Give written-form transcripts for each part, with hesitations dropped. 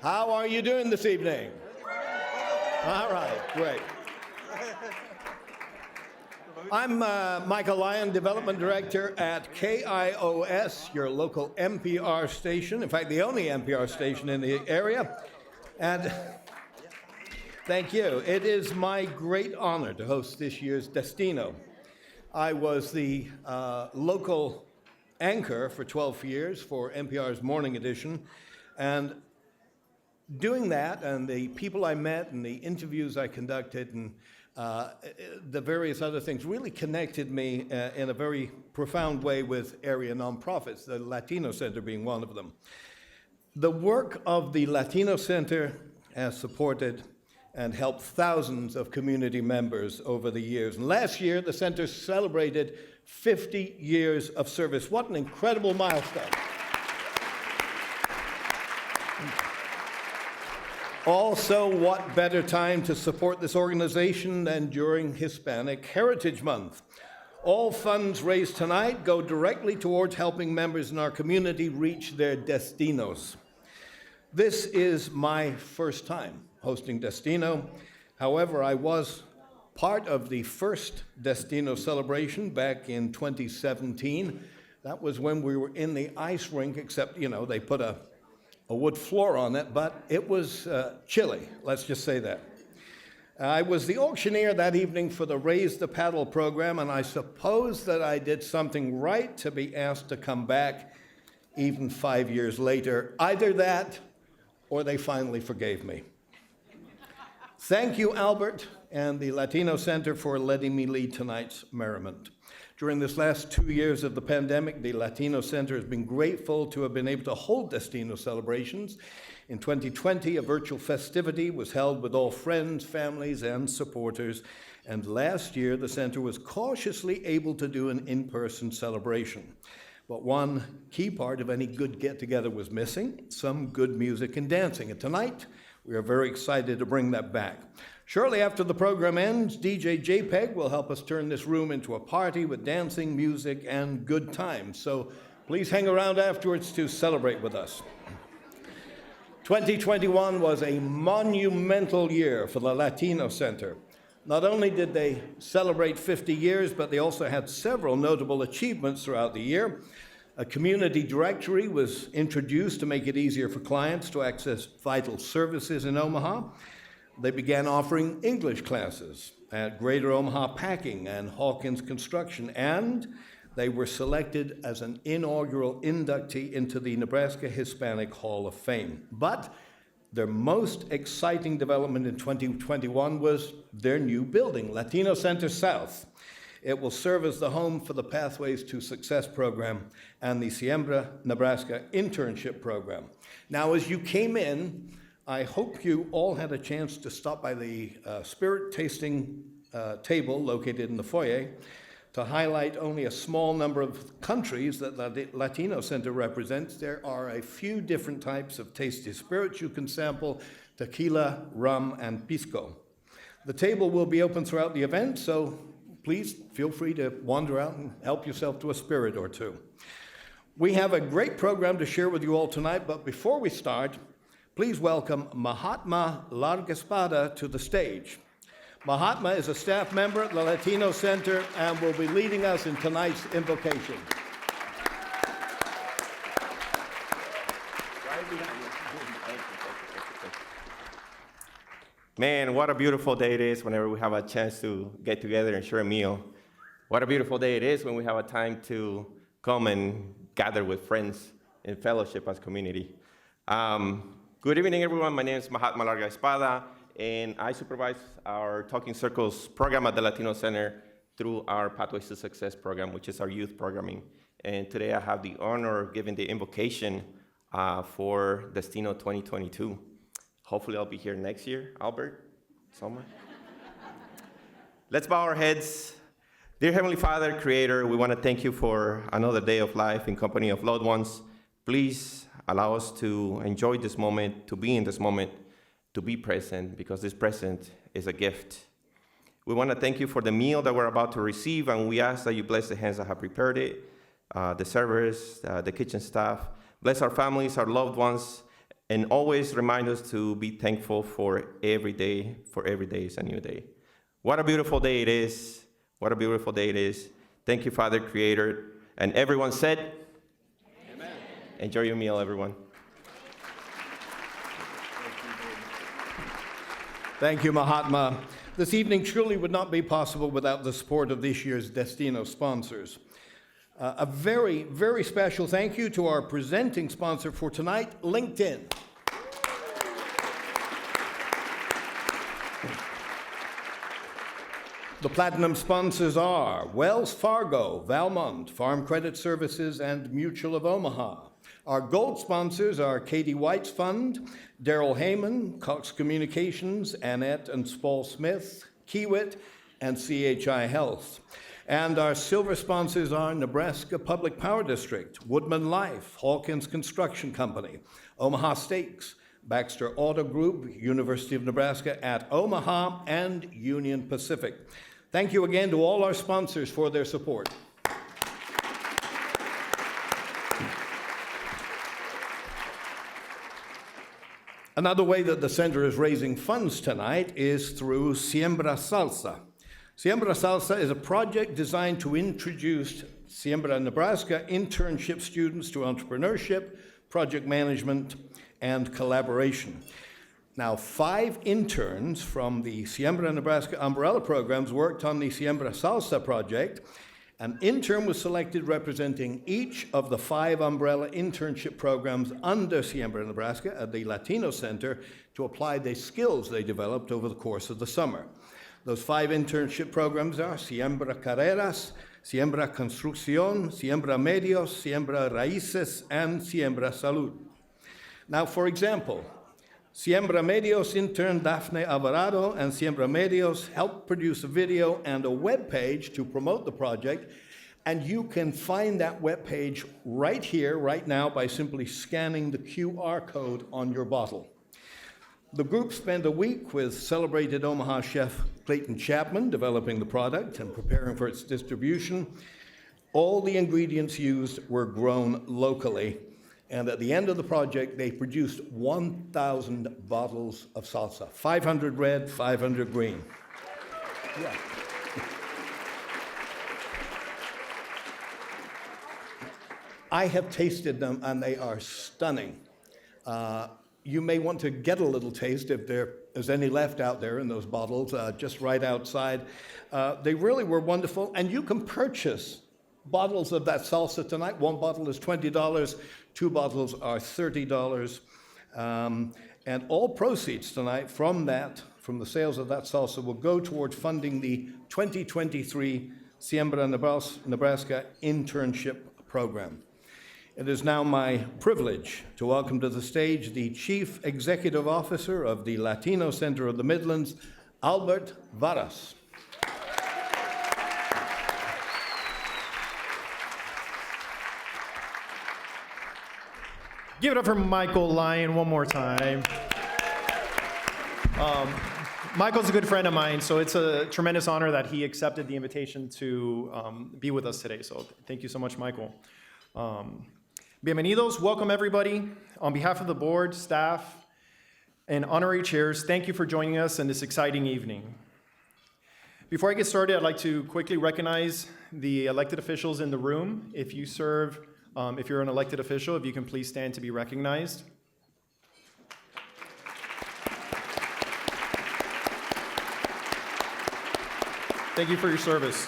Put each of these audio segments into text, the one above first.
How are you doing this evening? All right, great. I'm Michael Lyon, Development Director at KIOS, your local NPR station. In fact, the only NPR station in the area. And thank you. It is my great honor to host this year's Destino. I was the local anchor for 12 years for NPR's Morning Edition. And doing that, and the people I met and the interviews I conducted and the various other things really connected me in a very profound way with area nonprofits, the Latino Center being one of them. The work of the Latino Center has supported and helped thousands of community members over the years. And last year, the center celebrated 50 years of service. What an incredible milestone. Also, what better time to support this organization than during Hispanic Heritage Month? All funds raised tonight go directly towards helping members in our community reach their destinos. This is my first time hosting Destino. However, I was part of the first Destino celebration back in 2017. That was when we were in the ice rink, except, they put a wood floor on it, but it was chilly, let's just say that. I was the auctioneer that evening for the Raise the Paddle program, and I suppose that I did something right to be asked to come back even 5 years later. Either that, or they finally forgave me. Thank you, Albert, and the Latino Center for letting me lead tonight's merriment. During this last 2 years of the pandemic, the Latino Center has been grateful to have been able to hold Destino celebrations. In 2020, a virtual festivity was held with all friends, families, and supporters. And last year, the center was cautiously able to do an in-person celebration. But one key part of any good get-together was missing: some good music and dancing. And tonight, we are very excited to bring that back. Shortly after the program ends, DJ JPEG will help us turn this room into a party with dancing, music, and good times. So please hang around afterwards to celebrate with us. 2021 was a monumental year for the Latino Center. Not only did they celebrate 50 years, but they also had several notable achievements throughout the year. A community directory was introduced to make it easier for clients to access vital services in Omaha. They began offering English classes at Greater Omaha Packing and Hawkins Construction, and they were selected as an inaugural inductee into the Nebraska Hispanic Hall of Fame. But their most exciting development in 2021 was their new building, Latino Center South. It will serve as the home for the Pathways to Success program and the Siembra Nebraska internship program. Now, as you came in, I hope you all had a chance to stop by the spirit tasting table located in the foyer to highlight only a small number of countries that the Latino Center represents. There are a few different types of tasty spirits you can sample: tequila, rum, and pisco. The table will be open throughout the event, so please feel free to wander out and help yourself to a spirit or two. We have a great program to share with you all tonight, but before we start, please welcome Mahatma Larga Espada to the stage. Mahatma is a staff member at the Latino Center and will be leading us in tonight's invocation. Man, what a beautiful day it is whenever we have a chance to get together and share a meal. What a beautiful day it is when we have a time to come and gather with friends in fellowship as community. Good evening, everyone. My name is Mahatma Larga Espada, and I supervise our Talking Circles program at the Latino Center through our Pathways to Success program, which is our youth programming. And today I have the honor of giving the invocation for Destino 2022. Hopefully I'll be here next year, Albert, somewhere. Let's bow our heads. Dear Heavenly Father, Creator, we want to thank you for another day of life in company of loved ones. Please allow us to enjoy this moment, to be in this moment, to be present, because this present is a gift. We want to thank you for the meal that we're about to receive, and we ask that you bless the hands that have prepared it, the servers, the kitchen staff. Bless our families, our loved ones, and always remind us to be thankful for every day is a new day. What a beautiful day it is. What a beautiful day it is. Thank you, Father Creator. And everyone said, Amen. Enjoy your meal, everyone. Thank you, Mahatma. This evening truly would not be possible without the support of this year's Destino sponsors. A very, very special thank you to our presenting sponsor for tonight, LinkedIn. The platinum sponsors are Wells Fargo, Valmont, Farm Credit Services, and Mutual of Omaha. Our gold sponsors are Katie White's Fund, Daryl Heyman, Cox Communications, Annette and Spall Smith, Kiewit, and CHI Health. And our silver sponsors are Nebraska Public Power District, Woodman Life, Hawkins Construction Company, Omaha Steaks, Baxter Auto Group, University of Nebraska at Omaha, and Union Pacific. Thank you again to all our sponsors for their support. Another way that the center is raising funds tonight is through Siembra Salsa. Siembra Salsa is a project designed to introduce Siembra Nebraska internship students to entrepreneurship, project management, and collaboration. Now, 5 interns from the Siembra Nebraska umbrella programs worked on the Siembra Salsa project. An intern was selected representing each of the 5 umbrella internship programs under Siembra Nebraska at the Latino Center to apply the skills they developed over the course of the summer. Those 5 internship programs are Siembra Carreras, Siembra Construcción, Siembra Medios, Siembra Raíces, and Siembra Salud. Now, for example, Siembra Medios intern Daphne Alvarado and Siembra Medios helped produce a video and a web page to promote the project, and you can find that web page right here, right now, by simply scanning the QR code on your bottle. The group spent a week with celebrated Omaha chef Clayton Chapman developing the product and preparing for its distribution. All the ingredients used were grown locally. And at the end of the project, they produced 1,000 bottles of salsa, 500 red, 500 green. Yeah. I have tasted them, and they are stunning. You may want to get a little taste if there is any left out there in those bottles, just right outside. They really were wonderful, and you can purchase bottles of that salsa tonight. 1 bottle is $20, 2 bottles are $30. And all proceeds tonight from the sales of that salsa will go towards funding the 2023 Siembra Nebraska internship program. It is now my privilege to welcome to the stage the Chief Executive Officer of the Latino Center of the Midlands, Albert Varas. Give it up for Michael Lyon one more time. Michael's a good friend of mine, so it's a tremendous honor that he accepted the invitation to be with us today. So thank you so much, Michael. Bienvenidos, welcome everybody. On behalf of the board, staff, and honorary chairs, thank you for joining us in this exciting evening. Before I get started, I'd like to quickly recognize the elected officials in the room. If you're an elected official, if you can please stand to be recognized. Thank you for your service.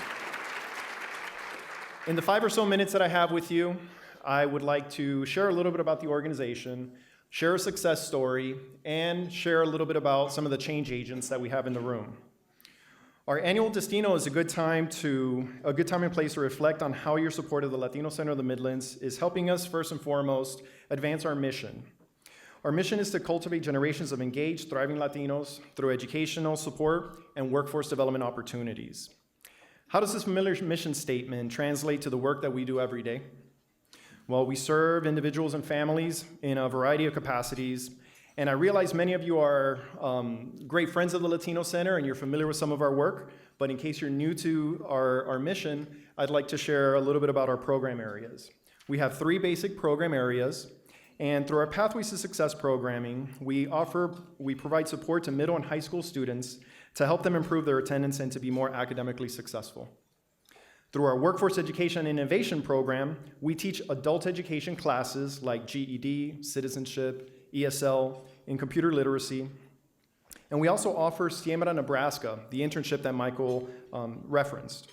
In the 5 or so minutes that I have with you, I would like to share a little bit about the organization, share a success story, and share a little bit about some of the change agents that we have in the room. Our annual Destino is a good time and place to reflect on how your support of the Latino Center of the Midlands is helping us, first and foremost, advance our mission. Our mission is to cultivate generations of engaged, thriving Latinos through educational support and workforce development opportunities. How does this familiar mission statement translate to the work that we do every day? Well, we serve individuals and families in a variety of capacities. And I realize many of you are great friends of the Latino Center and you're familiar with some of our work, but in case you're new to our mission, I'd like to share a little bit about our program areas. We have 3 basic program areas, And through our Pathways to Success programming, we provide support to middle and high school students to help them improve their attendance and to be more academically successful. Through our Workforce Education and Innovation program, we teach adult education classes like GED, citizenship, ESL, and computer literacy. And we also offer Siembra Nebraska, the internship that Michael referenced.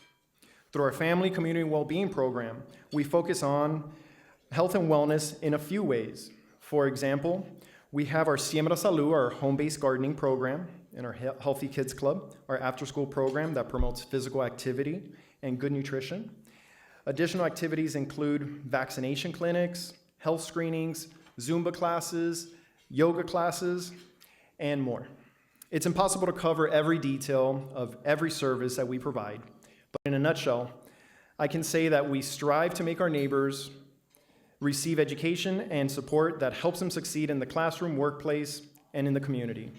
Through our Family Community Wellbeing program, we focus on health and wellness in a few ways. For example, we have our Siembra Salud, our home-based gardening program, and our Healthy Kids Club, our after-school program that promotes physical activity and good nutrition. Additional activities include vaccination clinics, health screenings, Zumba classes, yoga classes, and more. It's impossible to cover every detail of every service that we provide, but in a nutshell, I can say that we strive to make our neighbors receive education and support that helps them succeed in the classroom, workplace, and in the community.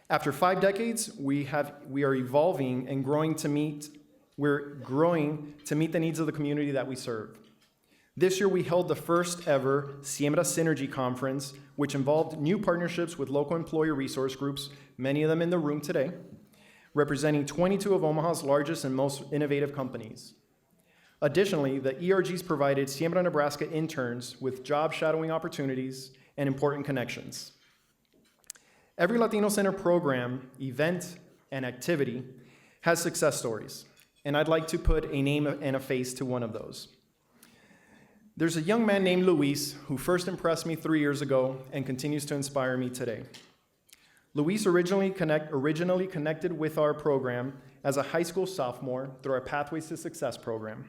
After 5 decades, we are evolving and growing to meet the needs of the community that we serve. This year, we held the first ever Siembra Synergy Conference, which involved new partnerships with local employer resource groups, many of them in the room today, representing 22 of Omaha's largest and most innovative companies. Additionally, the ERGs provided Siembra Nebraska interns with job shadowing opportunities and important connections. Every Latino Center program, event, and activity has success stories, and I'd like to put a name and a face to one of those. There's a young man named Luis who first impressed me 3 years ago and continues to inspire me today. Luis originally connected with our program as a high school sophomore through our Pathways to Success program.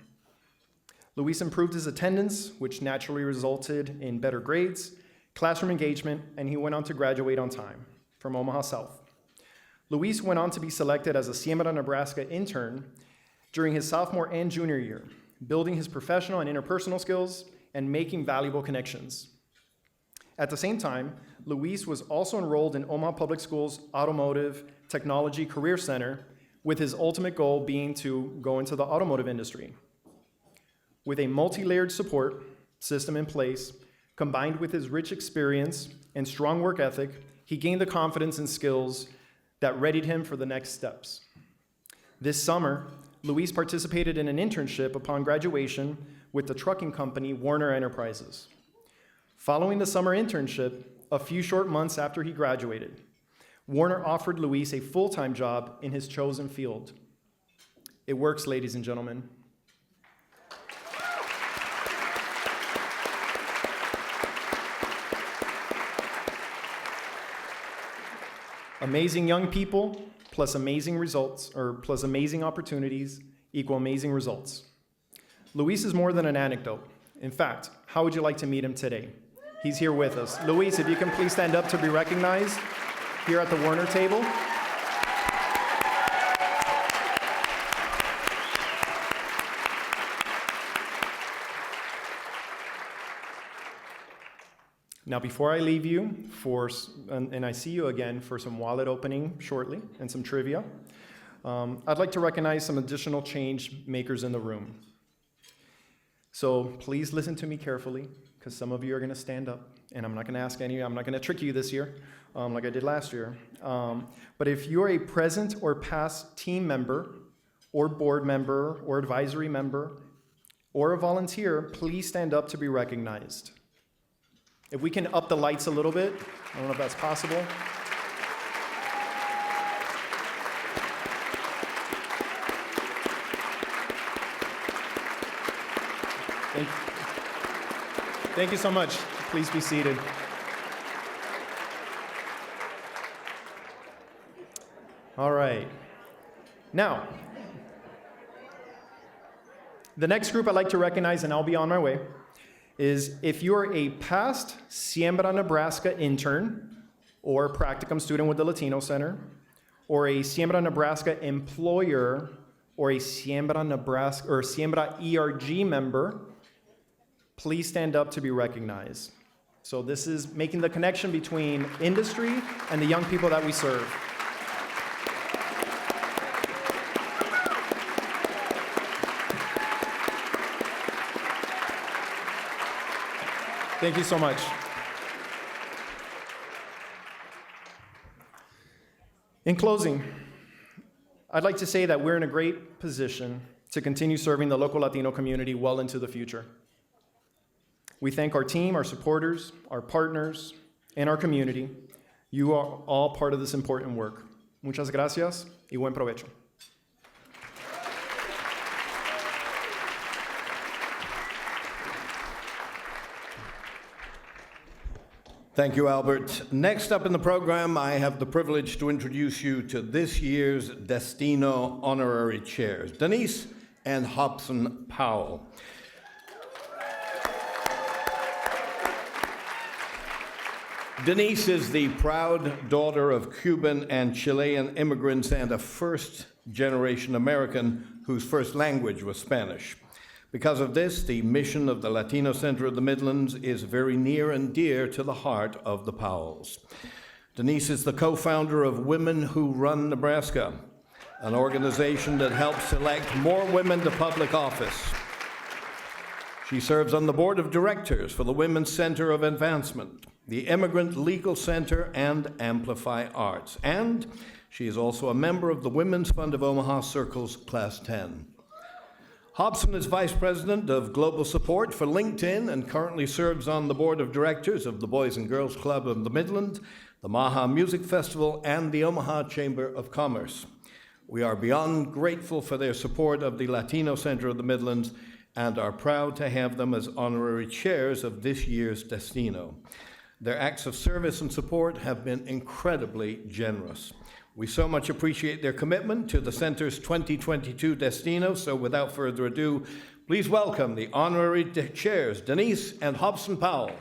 Luis improved his attendance, which naturally resulted in better grades, classroom engagement, and he went on to graduate on time from Omaha South. Luis went on to be selected as a Siembra Nebraska intern during his sophomore and junior year, building his professional and interpersonal skills and making valuable connections. At the same time, Luis was also enrolled in Omaha Public Schools Automotive Technology Career Center, with his ultimate goal being to go into the automotive industry. With a multi-layered support system in place, combined with his rich experience and strong work ethic, he gained the confidence and skills that readied him for the next steps. This summer, Luis participated in an internship upon graduation with the trucking company Warner Enterprises. Following the summer internship, a few short months after he graduated, Warner offered Luis a full-time job in his chosen field. It works, ladies and gentlemen. Amazing young people plus amazing results, or plus amazing opportunities equal amazing results. Luis is more than an anecdote. In fact, how would you like to meet him today? He's here with us. Luis, if you can please stand up to be recognized here at the Warner table. Now, before I leave you, and I see you again for some wallet opening shortly and some trivia, I'd like to recognize some additional change makers in the room. So please listen to me carefully, because some of you are going to stand up, and I'm not going to ask any, I'm not going to trick you this year, like I did last year. But if you're a present or past team member, or board member, or advisory member, or a volunteer, please stand up to be recognized. If we can up the lights a little bit, I don't know if that's possible. Thank you so much. Please be seated. All right. Now, the next group I'd like to recognize, and I'll be on my way, is if you're a past Siembra Nebraska intern or practicum student with the Latino Center, or a Siembra Nebraska employer, or a Siembra Nebraska or Siembra ERG member, please stand up to be recognized. So this is making the connection between industry and the young people that we serve. Thank you so much. In closing, I'd like to say that we're in a great position to continue serving the local Latino community well into the future. We thank our team, our supporters, our partners, and our community. You are all part of this important work. Muchas gracias y buen provecho. Thank you, Albert. Next up in the program, I have the privilege to introduce you to this year's Destino honorary chairs, Denise and Hobson Powell. Denise is the proud daughter of Cuban and Chilean immigrants and a first-generation American whose first language was Spanish. Because of this, the mission of the Latino Center of the Midlands is very near and dear to the heart of the Powells. Denise is the co-founder of Women Who Run Nebraska, an organization that helps select more women to public office. She serves on the board of directors for the Women's Center of Advancement, the Immigrant Legal Center, and Amplify Arts. And she is also a member of the Women's Fund of Omaha Circle's Class 10. Hobson is Vice President of Global Support for LinkedIn and currently serves on the board of directors of the Boys and Girls Club of the Midland, the Maha Music Festival, and the Omaha Chamber of Commerce. We are beyond grateful for their support of the Latino Center of the Midlands and are proud to have them as honorary chairs of this year's Destino. Their acts of service and support have been incredibly generous. We so much appreciate their commitment to the Center's 2022 Destino, so without further ado, please welcome the honorary chairs, Denise and Hobson Powell.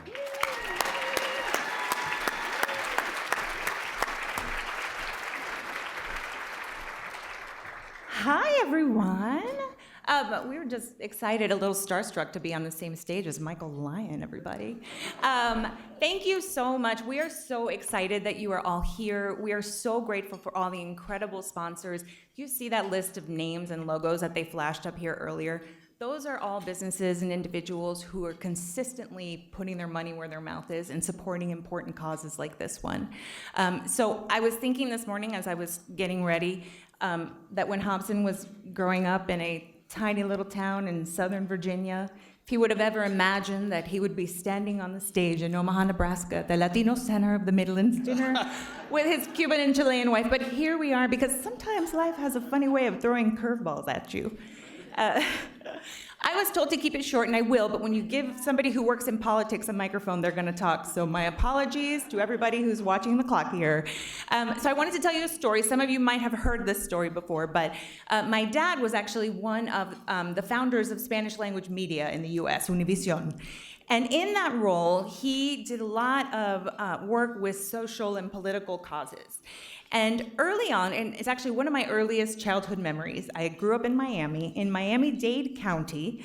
Hi, everyone. We were just excited, a little starstruck to be on the same stage as Michael Lyon, everybody. Thank you so much. We are so excited that you are all here. We are so grateful for all the incredible sponsors. You see that list of names and logos that they flashed up here earlier? Those are all businesses and individuals who are consistently putting their money where their mouth is and supporting important causes like this one. So I was thinking this morning as I was getting ready that when Hobson was growing up in a tiny little town in Southern Virginia, if he would have ever imagined that he would be standing on the stage in Omaha, Nebraska, the Latino Center of the Midlands dinner with his Cuban and Chilean wife. But here we are, because sometimes life has a funny way of throwing curveballs at you. I was told to keep it short, and I will, but when you give somebody who works in politics a microphone, they're going to talk. So my apologies to everybody who's watching the clock here. So I wanted to tell you a story. Some of you might have heard this story before, but my dad was actually one of the founders of Spanish language media in the US, Univision. And in that role, he did a lot of work with social and political causes. And early on, and it's actually one of my earliest childhood memories, I grew up in Miami-Dade County.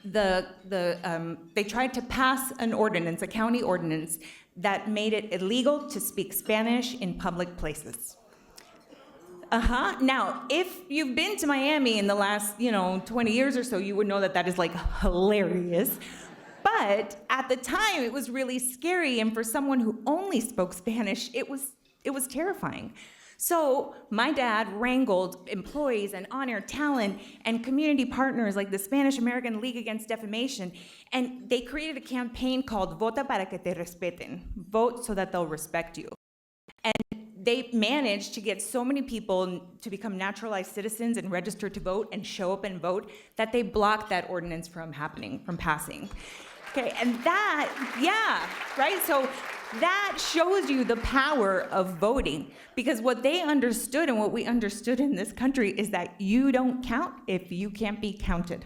They tried to pass an ordinance, a county ordinance, that made it illegal to speak Spanish in public places. Now, if you've been to Miami in the last, 20 years or so, you would know that that is like hilarious. But at the time, it was really scary, and for someone who only spoke Spanish, it was terrifying. So my dad wrangled employees and on-air talent and community partners like the Spanish American League Against Defamation, and they created a campaign called Vota para que te respeten, vote so that they'll respect you. And they managed to get so many people to become naturalized citizens and register to vote and show up and vote that they blocked that ordinance from passing. Okay, and so that shows you the power of voting, because what they understood and what we understood in this country is that you don't count if you can't be counted.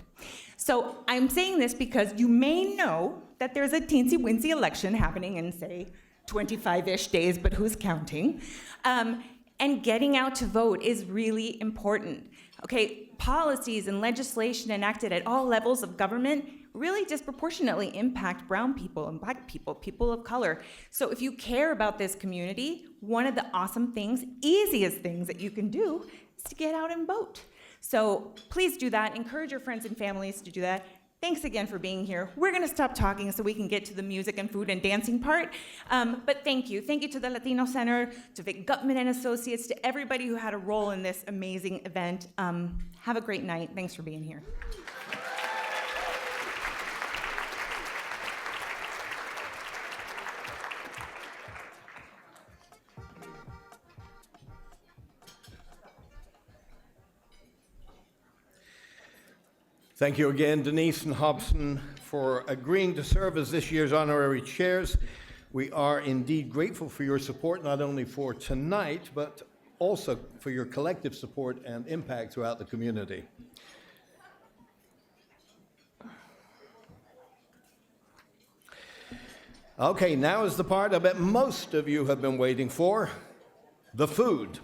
So I'm saying this because you may know that there's a teensy-weensy election happening in, say, 25-ish days, but who's counting? And getting out to vote is really important. Okay, policies and legislation enacted at all levels of government really disproportionately impact brown people and black people, people of color. So if you care about this community, one of the awesome things, easiest things that you can do is to get out and vote. So please do that. Encourage your friends and families to do that. thanks again for being here. We're going to stop talking so we can get to the music and food and dancing part. But thank you. Thank you to the Latino Center, to Vic Gutman and Associates, to everybody who had a role in this amazing event. Have a great night. Thanks for being here. Thank you again, Denise and Hobson, for agreeing to serve as this year's honorary chairs. We are indeed grateful for your support, not only for tonight, but also for your collective support and impact throughout the community. Okay, now is the part I bet most of you have been waiting for, the food.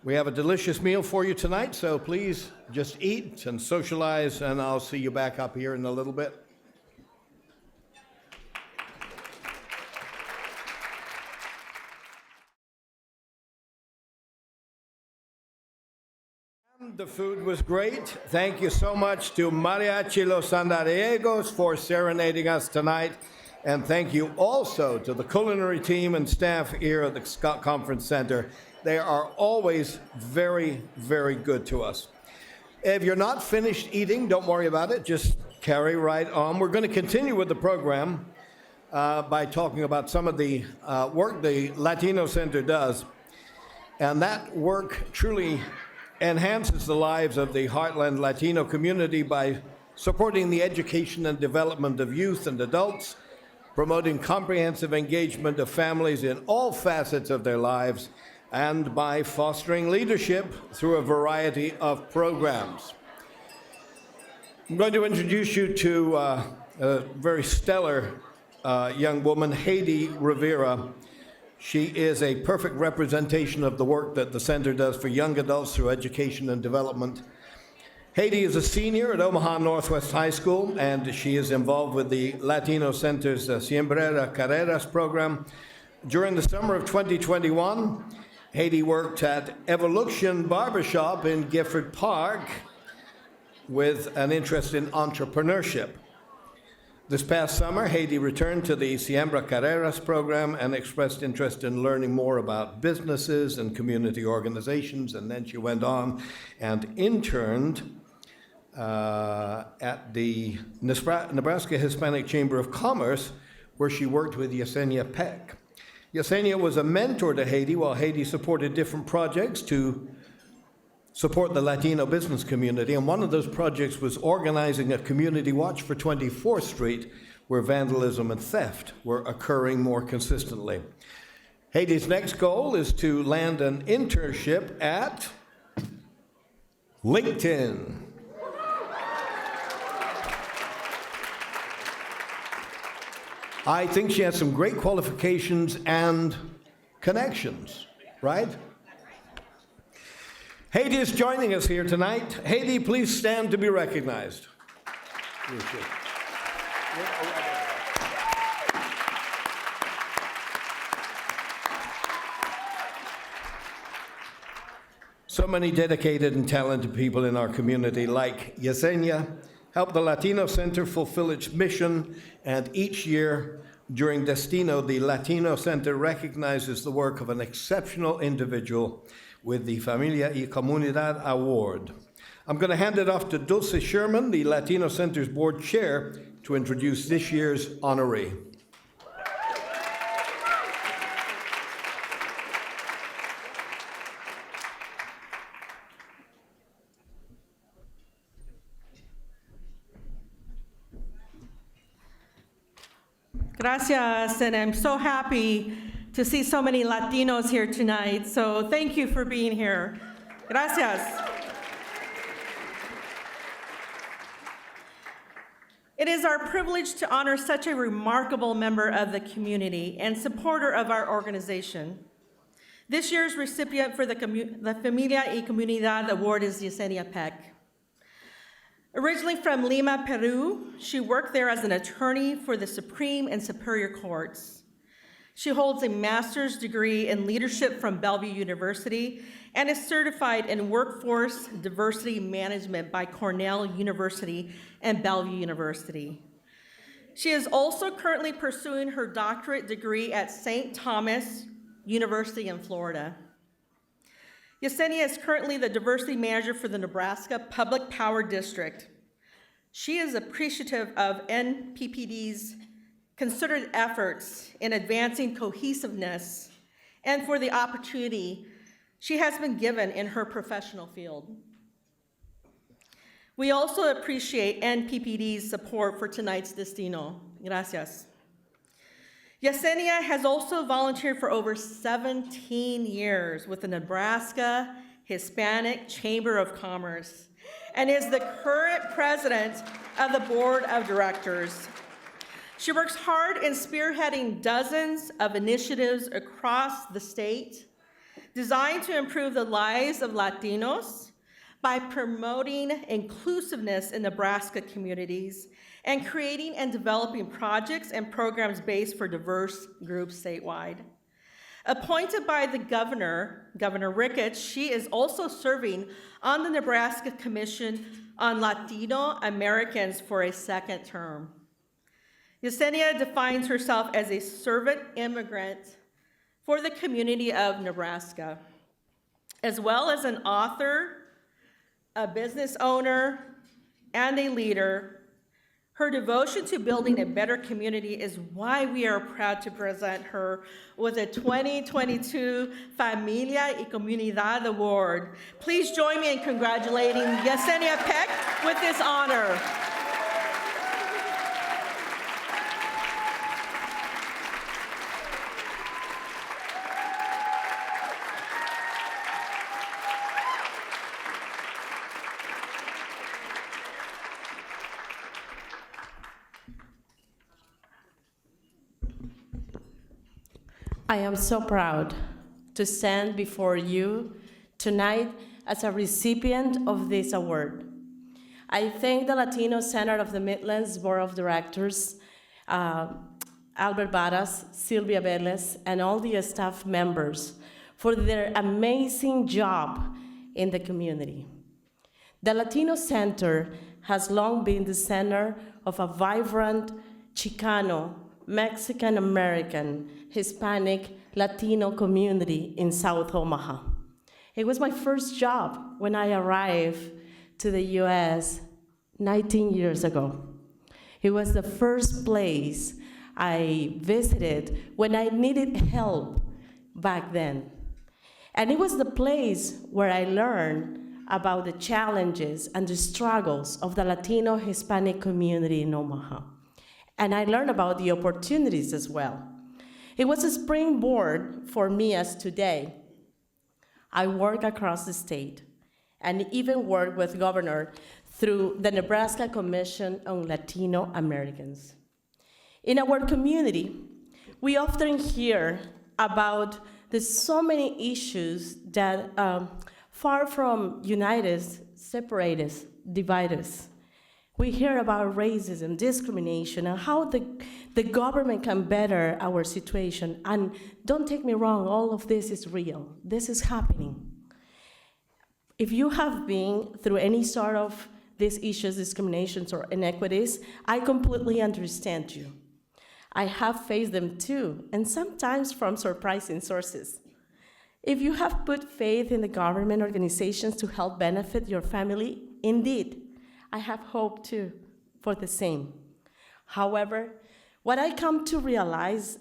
We have a delicious meal for you tonight, so please just eat and socialize, and I'll see you back up here in a little bit. The food was great. Thank you so much to Mariachi Los Andariegos for serenading us tonight. And thank you also to the culinary team and staff here at the Scott Conference Center. They are always very, very good to us. If you're not finished eating, don't worry about it. Just carry right on. We're going to continue with the program by talking about some of the work the Latino Center does. And that work truly enhances the lives of the Heartland Latino community by supporting the education and development of youth and adults, promoting comprehensive engagement of families in all facets of their lives, and by fostering leadership through a variety of programs. I'm going to introduce you to a very stellar young woman, Haiti Rivera. She is a perfect representation of the work that the center does for young adults through education and development. Haiti is a senior at Omaha Northwest High School, and she is involved with the Latino Center's Siembra Carreras program. During the summer of 2021, Haiti worked at Evolution Barbershop in Gifford Park with an interest in entrepreneurship. This past summer, Haiti returned to the Siembra Carreras program and expressed interest in learning more about businesses and community organizations, and then she went on and interned at the Nebraska Hispanic Chamber of Commerce, where she worked with Yesenia Peck. Yesenia was a mentor to Haiti while Haiti supported different projects to support the Latino business community, and one of those projects was organizing a community watch for 24th Street, where vandalism and theft were occurring more consistently. Haiti's next goal is to land an internship at LinkedIn. I think she has some great qualifications and connections, right? Haiti is joining us here tonight. Haiti, please stand to be recognized. So many dedicated and talented people in our community, like Yesenia, help the Latino Center fulfill its mission, and each year during Destino, the Latino Center recognizes the work of an exceptional individual with the Familia y Comunidad Award. I'm going to hand it off to Dulce Sherman, the Latino Center's board chair, to introduce this year's honoree. Gracias, and I'm so happy to see so many Latinos here tonight. So thank you for being here. Gracias. It is our privilege to honor such a remarkable member of the community and supporter of our organization. This year's recipient for the Familia y Comunidad Award is Yesenia Peck. Originally from Lima, Peru, she worked there as an attorney for the Supreme and Superior Courts. She holds a master's degree in leadership from Bellevue University and is certified in workforce diversity management by Cornell University and Bellevue University. She is also currently pursuing her doctorate degree at St. Thomas University in Florida. Yesenia is currently the diversity manager for the Nebraska Public Power District. She is appreciative of NPPD's concerted efforts in advancing cohesiveness and for the opportunity she has been given in her professional field. We also appreciate NPPD's support for tonight's Destino. Gracias. Yesenia has also volunteered for over 17 years with the Nebraska Hispanic Chamber of Commerce and is the current president of the board of directors. She works hard in spearheading dozens of initiatives across the state designed to improve the lives of Latinos by promoting inclusiveness in Nebraska communities and creating and developing projects and programs based for diverse groups statewide. Appointed by the governor, Governor Ricketts, she is also serving on the Nebraska Commission on Latino Americans for a second term. Yesenia defines herself as a servant immigrant for the community of Nebraska, as well as an author, a business owner, and a leader. Her devotion to building a better community is why we are proud to present her with a 2022 Familia y Comunidad Award. Please join me in congratulating Yesenia Peck with this honor. I am so proud to stand before you tonight as a recipient of this award. I thank the Latino Center of the Midlands Board of Directors, Albert Varas, Sylvia Vélez, and all the staff members for their amazing job in the community. The Latino Center has long been the center of a vibrant Chicano, Mexican-American, Hispanic, Latino community in South Omaha. It was my first job when I arrived to the US 19 years ago. It was the first place I visited when I needed help back then. And it was the place where I learned about the challenges and the struggles of the Latino Hispanic community in Omaha. And I learned about the opportunities as well. It was a springboard for me as today. I work across the state and even work with governor through the Nebraska Commission on Latino Americans. In our community, we often hear about the so many issues that far from unite us, separate us, divide us. We hear about racism, discrimination, and how the government can better our situation. And don't take me wrong, all of this is real. This is happening. If you have been through any sort of these issues, discriminations, or inequities, I completely understand you. I have faced them too, and sometimes from surprising sources. If you have put faith in the government organizations to help benefit your family, indeed, I have hope too for the same. However, what I come to realize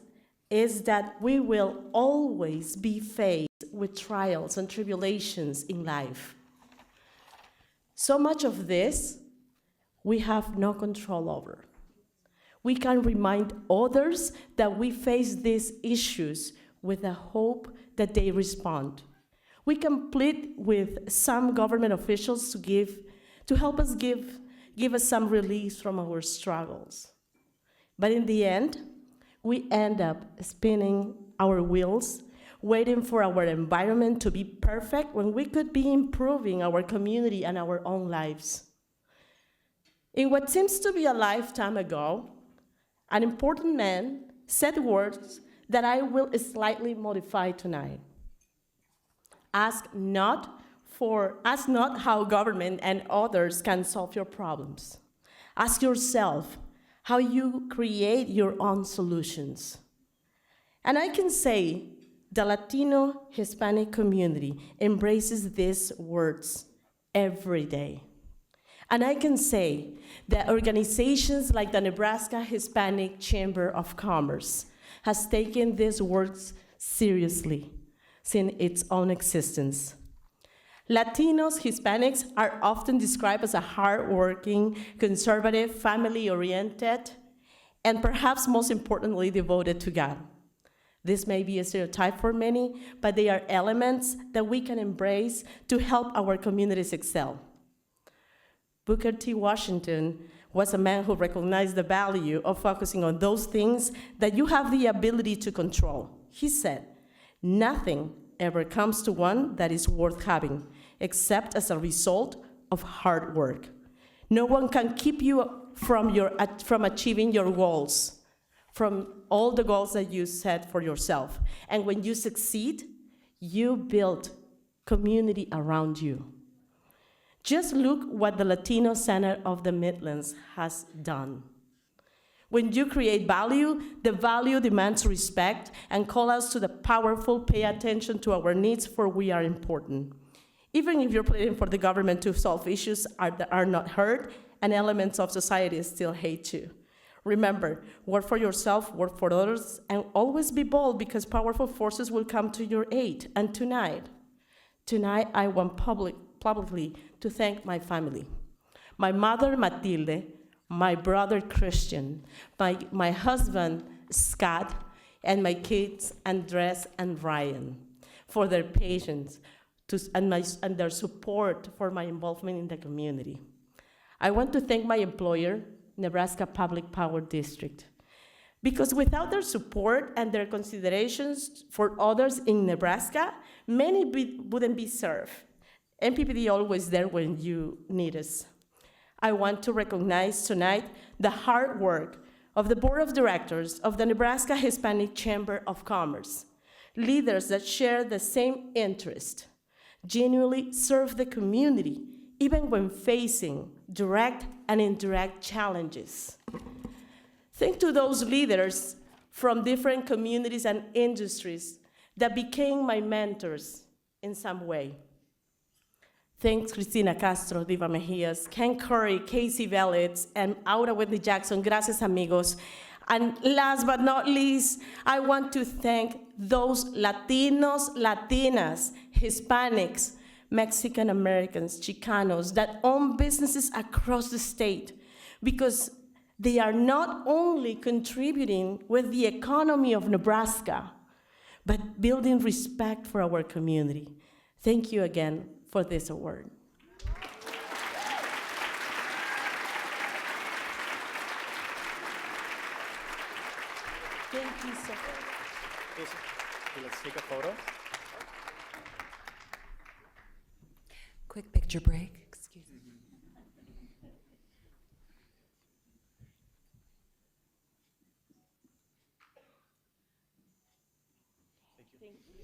is that we will always be faced with trials and tribulations in life. So much of this we have no control over. We can remind others that we face these issues with the hope that they respond. We can plead with some government officials to help us give us some release from our struggles. But in the end, we end up spinning our wheels, waiting for our environment to be perfect when we could be improving our community and our own lives. In what seems to be a lifetime ago, an important man said words that I will slightly modify tonight. Ask not how government and others can solve your problems. Ask yourself how you create your own solutions. And I can say the Latino Hispanic community embraces these words every day. And I can say that organizations like the Nebraska Hispanic Chamber of Commerce has taken these words seriously since its own existence. Latinos, Hispanics are often described as a hardworking, conservative, family-oriented, and perhaps most importantly, devoted to God. This may be a stereotype for many, but they are elements that we can embrace to help our communities excel. Booker T. Washington was a man who recognized the value of focusing on those things that you have the ability to control. He said, "Nothing ever comes to one that is worth having, except as a result of hard work. No one can keep you from achieving your goals, from all the goals that you set for yourself. And when you succeed, you build community around you." Just look what the Latino Center of the Midlands has done. When you create value, the value demands respect and calls us to the powerful, pay attention to our needs, for we are important. Even if you're pleading for the government to solve issues that are not heard, and elements of society still hate you. Remember, work for yourself, work for others, and always be bold, because powerful forces will come to your aid. And tonight I want publicly to thank my family. My mother, Matilde, my brother, Christian, my husband, Scott, and my kids, Andres and Ryan, for their patience and their support for my involvement in the community. I want to thank my employer, Nebraska Public Power District, because without their support and their considerations for others in Nebraska, many wouldn't be served. NPPD always there when you need us. I want to recognize tonight the hard work of the Board of Directors of the Nebraska Hispanic Chamber of Commerce, leaders that share the same interest, genuinely serve the community, even when facing direct and indirect challenges. Think to those leaders from different communities and industries that became my mentors in some way. Thanks Cristina Castro, Diva Mejias, Ken Curry, Casey Velitz, and Aura Whitney Jackson. Gracias, amigos. And last but not least, I want to thank those Latinos, Latinas, Hispanics, Mexican Americans, Chicanos that own businesses across the state, because they are not only contributing with the economy of Nebraska, but building respect for our community. Thank you again for this award. Thank you so much. Let's take a photo. Quick picture break. Excuse me. Thank you.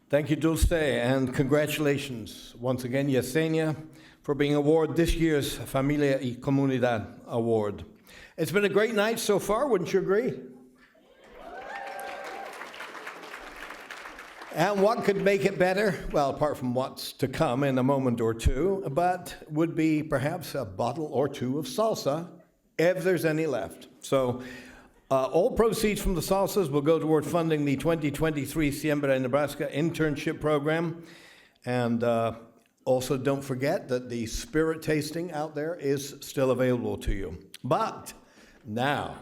Thank you, Dulce, and congratulations once again, Yesenia, for being awarded this year's Familia y Comunidad Award. It's been a great night so far, wouldn't you agree? And what could make it better? Well, apart from what's to come in a moment or two, but would be perhaps a bottle or two of salsa, if there's any left. So all proceeds from the salsas will go toward funding the 2023 Siembra en Nebraska internship program. And also don't forget that the spirit tasting out there is still available to you. But now,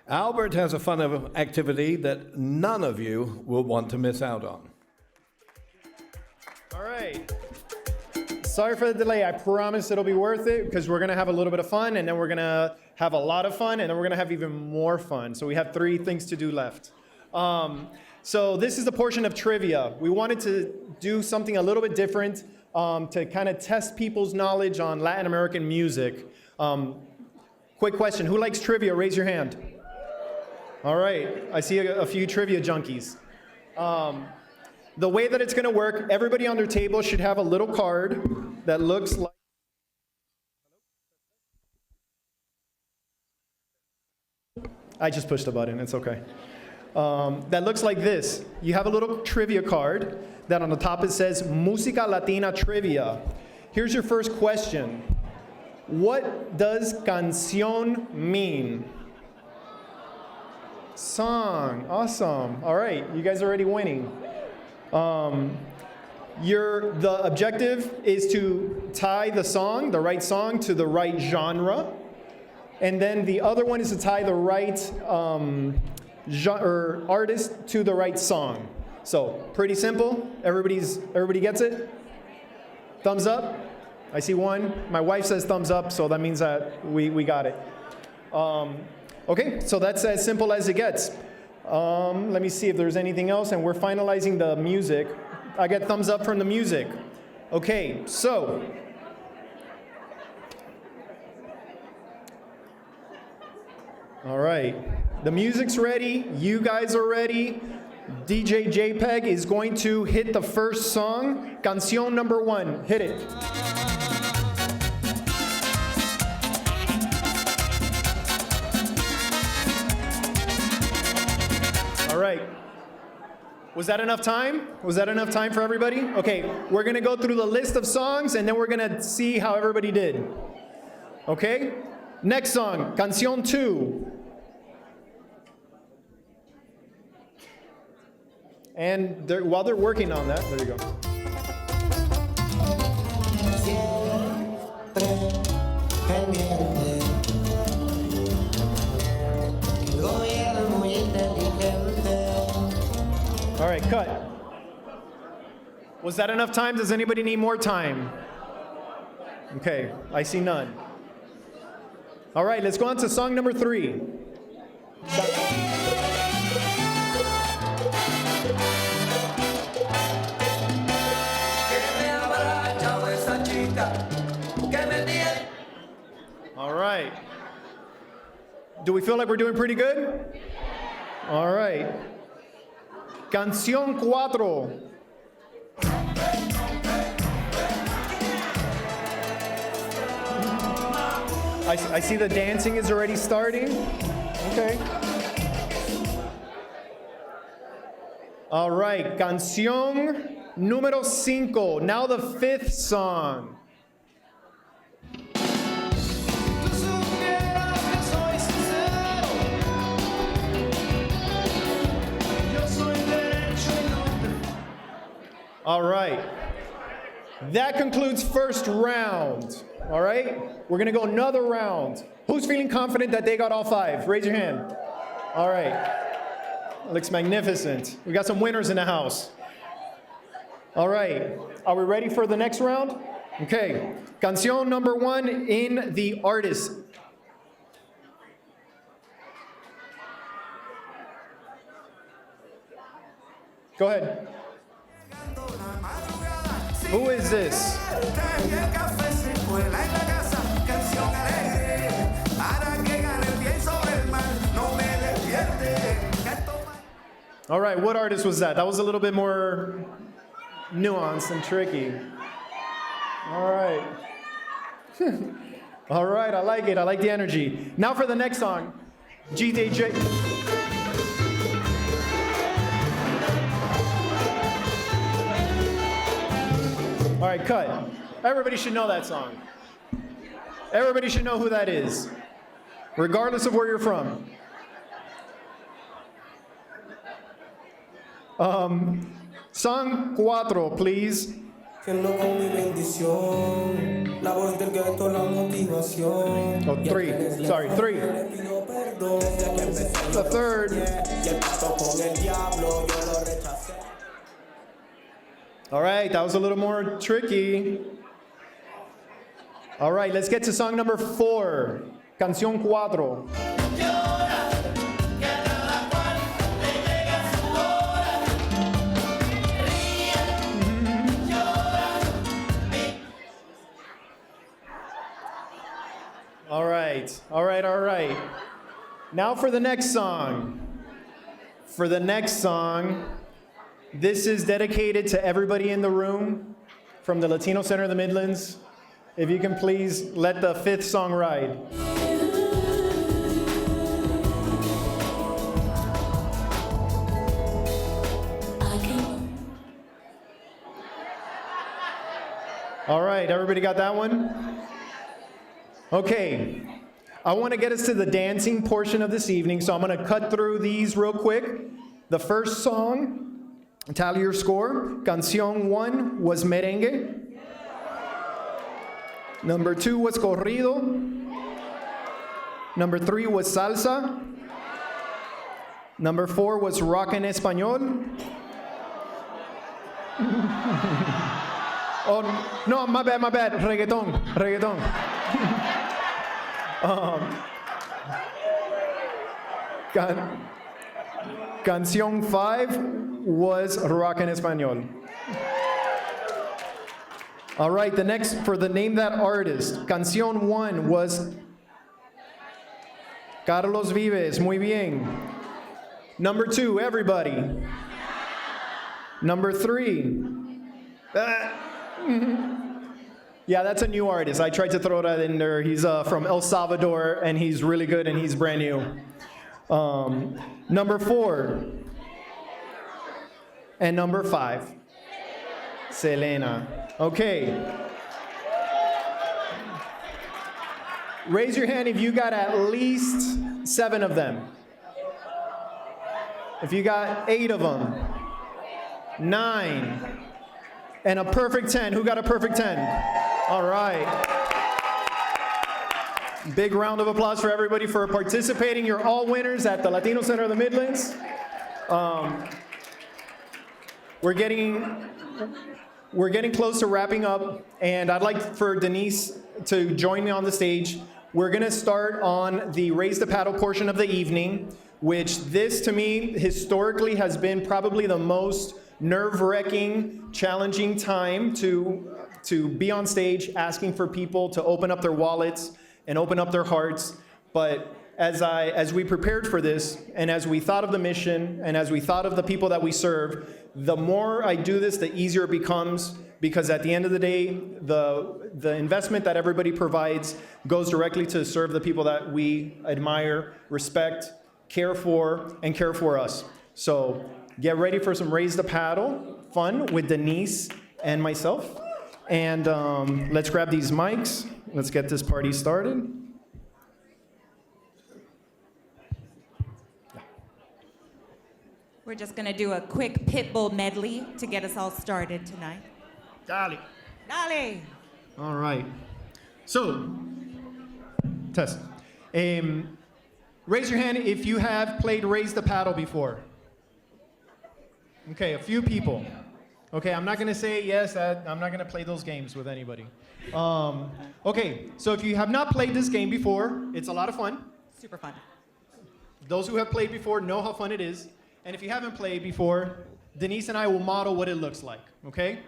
Albert has a fun activity that none of you will want to miss out on. All right. Sorry for the delay. I promise it'll be worth it because we're going to have a little bit of fun, and then we're going to have a lot of fun, and then we're going to have even more fun. So we have 3 things to do left. So this is the portion of trivia. We wanted to do something a little bit different to kind of test people's knowledge on Latin American music. Quick question. Who likes trivia? Raise your hand. All right. I see a few trivia junkies. The way that it's going to work, everybody on their table should have a little card that looks like... I just pushed a button. It's okay. That looks like this. You have a little trivia card that on the top it says Música Latina Trivia. Here's your first question. What does canción mean? Song. Awesome. All right. You guys are already winning. The objective is to tie the song, the right song, to the right genre. And then the other one is to tie the right artist to the right song. So pretty simple. Everybody gets it? Thumbs up? I see one. My wife says thumbs up, so that means that we got it. Okay, so that's as simple as it gets. Let me see if there's anything else, and we're finalizing the music. I get thumbs up from the music. Okay, so. All right, the music's ready. You guys are ready. DJ JPEG is going to hit the first song. Canción number 1, hit it. All right. Was that enough time? Was that enough time for everybody? Okay, we're gonna go through the list of songs and then we're gonna see how everybody did. Okay? Next song, Canción 2. And while they're working on that, there you go. All right, cut. Was that enough time? Does anybody need more time? Okay, I see none. All right, let's go on to song number 3. All right. Do we feel like we're doing pretty good? All right. Canción 4. I see the dancing is already starting. Okay. All right. Canción número 5. Now the 5th song. All right. That concludes first round. All right? We're going to go another round. Who's feeling confident that they got all 5? Raise your hand. All right. Looks magnificent. We got some winners in the house. All right. Are we ready for the next round? Okay. Canción number 1 in the artist. Go ahead. Who is this? All right, what artist was that? That was a little bit more nuanced and tricky. All right. All right, I like it. I like the energy. Now for the next song. GDJ. All right, cut. Everybody should know that song. Everybody should know who that is, regardless of where you're from. Song 4, please. Oh, 3. Sorry, 3. The 3rd. All right, that was a little more tricky. All right, let's get to song number 4. Canción 4. All right, all right, all right. Now for the next song. For the next song, this is dedicated to everybody in the room from the Latino Center of the Midlands. If you can please let the 5th song ride. All right, everybody got that one? Okay, I want to get us to the dancing portion of this evening, so I'm going to cut through these real quick. The first song, tally your score. Canción 1 was merengue. Number 2 was corrido. Number 3 was salsa. Number 4 was rock en español. Oh, no, my bad. Reggaeton. Canción 5 was rock en español. All right, the next, for the name that artist, Canción 1 was Carlos Vives, muy bien. Number 2, everybody. Number 3. Yeah, that's a new artist. I tried to throw that in there. He's from El Salvador, and he's really good, and he's brand new. Number 4. And number 5. Selena. Okay. Raise your hand if you got at least 7 of them. If you got 8 of them. 9. And a perfect 10. Who got a perfect 10? All right. Big round of applause for everybody for participating. You're all winners at the Latino Center of the Midlands. We're getting close to wrapping up, and I'd like for Denise to join me on the stage. We're gonna start on the Raise the Paddle portion of the evening, which this to me historically has been probably the most nerve-wracking, challenging time to be on stage asking for people to open up their wallets and open up their hearts. But as we prepared for this, and as we thought of the mission, and as we thought of the people that we serve, the more I do this, the easier it becomes, because at the end of the day, the investment that everybody provides goes directly to serve the people that we admire, respect, care for, and care for us. So get ready for some Raise the Paddle fun with Denise and myself. And let's grab these mics. Let's get this party started. We're just going to do a quick Pitbull medley to get us all started tonight. Dale. Dale! All right. So, test. Raise your hand if you have played Raise the Paddle before. Okay, a few people. Okay, I'm not gonna say yes, I'm not gonna play those games with anybody. Okay, so if you have not played this game before, it's a lot of fun. Super fun. Those who have played before know how fun it is. And if you haven't played before, Denise and I will model what it looks like, okay?